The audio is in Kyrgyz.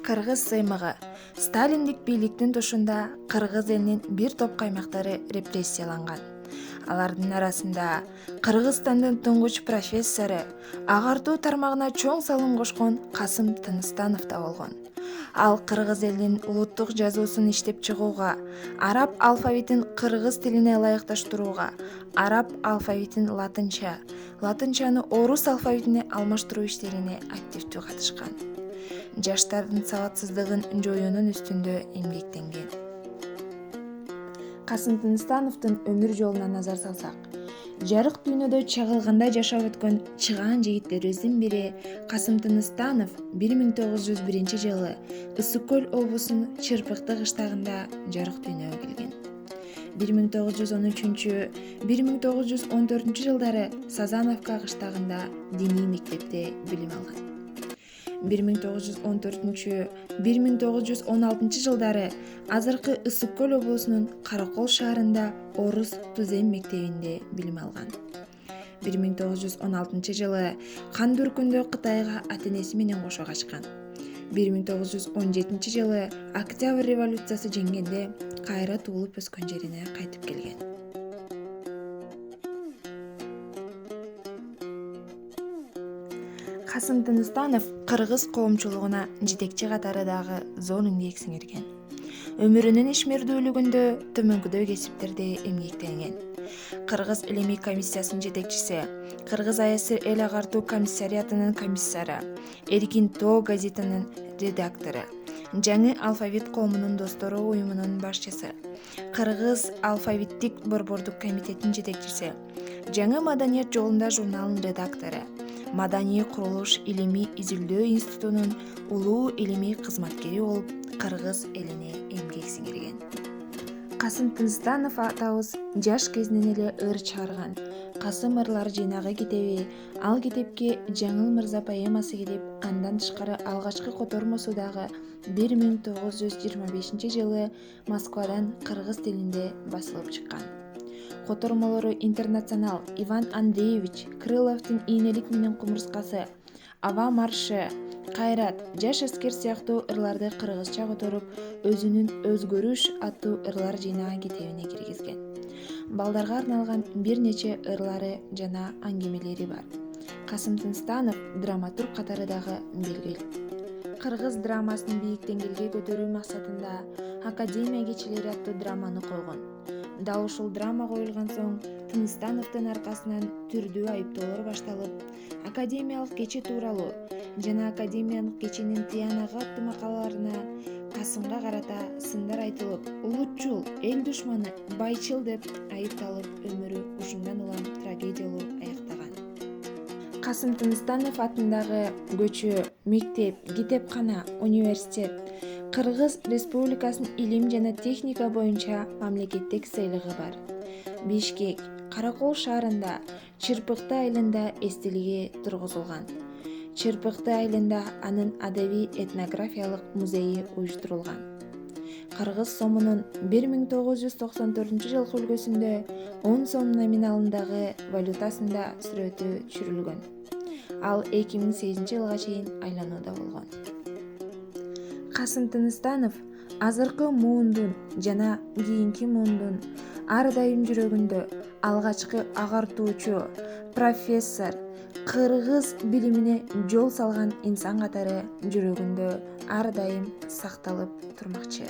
Кыргыз сыймыгы. Сталиндик бийликтин тушунда кыргыз элинин бир топ каймактары репрессияланган. Алардын арасында Кыргызстандын туңгуч профессору, агартуу тармагына чоң салым кошкон Касым Тыныстанов да болгон. Ал кыргыз элинин улуттук жазуусун иштеп чыгууга, араб алфавитин кыргыз тилине ылайыкташтырууга, араб алфавитин латынчаны орус алфавитине алмаштыруу иштерине активдүү катышкан. Жаштардын сабатсыздыгын жоюунун үстүндө эмгектенген. Касым Тыныстановдун өмүр жолуна назар салсак, жарык дүйнөдө чагылгандай жашап өткөн чыгаан жигиттерибиздин бири Касым Тыныстанов 1901-жылы Ысык Көл облусунун Чырпыкты кыштагында жарык дүйнөгө келген. 1913-1914 жылдары Сазановка кыштагында диний мектепте билим алган. 1914-1916 жылдары азыркы Ысык Көл облусунун Каракол шаарында Орус Тузем мектебинде билим алган. 1916 жылы кан дүркүндө Кытайга ата-энеси менен кошо качкан. 1917 жылы Октябрь революциясы жеңгенде кайра туулуп өскөн жерине кайтып келген. Касым Тыныстанов кыргыз коомчулугуна жетекчи катары дагы зор эмгек сиңирген. Өмүрүнүн ишмердүүлүгүндө төмөнкүдөй кесиптерде эмгектенген. Кыргыз илимий комиссиясынын жетекчиси, Кыргыз АСР эл агартуу комиссариатынын комиссары, Эркин Тоо газетинин редактору, Жаңы алфавит коомунун достору уюмунун башчысы, Кыргыз алфавиттик борбордук комитеттин жетекчиси, Жаңы маданият жолунда журналынын редактору, Маданий курулуш илимий изилдөө институтунун улуу илимий кызматкери болуп, кыргыз элине эмгек сиңирген. Касым Тыныстанов атабыз жаш кезинен эле ыр чыгарган. Касым ырлар жыйнагы китеби, ал китепке Жаңыл Мырза поэмасы кирип, андан тышкары алгачкы котормосу дагы 1925 жылы Москвадан кыргыз тилинде басылып чыккан. Котормолору Интернационал, Иван Андреевич, Крыловдун Ийнелик менен кумурскасы, Аба маршы, Кайрат, Жаш аскер сыяктуу ырларды кыргызча которуп, өзүнүн Өзгөрүш аттуу ырлар жыйнагы китебине киргизген. Балдарга арналган бир нече ырлары жана аңгемелери бар. Касым Тыныстанов драматург катары дагы белгилүү. Кыргыз драмасын бийик деңгээлге көтөрүү максатында Академия кечелери аттуу драманы койгон. Дал ушул драма коюлган соң Тыныстановдун аркасынан түрдүү айыптоолор башталып, академиялык кече тууралуу жана академиялык кеченин тыянагы аттуу макалаларына Касымга карата сындар айтылып, улутчул, эл душманы, байчыл деп айыпталып, өмүрү ушундан улам трагедиялуу аяктаган. Касым Тыныстанов атындагы көчө, мектеп, китепкана, университет Кыргыз Республикасынын илим жана техника боюнча мамлекеттик сыйлыгы бар. Бишкек, Каракол шаарында, Чырпыкты айылында эстелиги тургузулган. Чырпыкты айылында анын адабий этнографиялык музейи уюштурулган. Кыргыз сомунун 1994 жылкы үлгүсүндө 10 сом номиналындагы валютасында сүрөтү түшүрүлгөн. Ал 2008 жылга чейин айланууда болгон. Касым Тыныстанов азыркы муундун жана кийинки муундун ар дайым жүрөгүндө алгачкы агартуучу, профессор, кыргыз билимине жол салган инсан катары жүрөгүндө ар дайым сакталып турмакчы.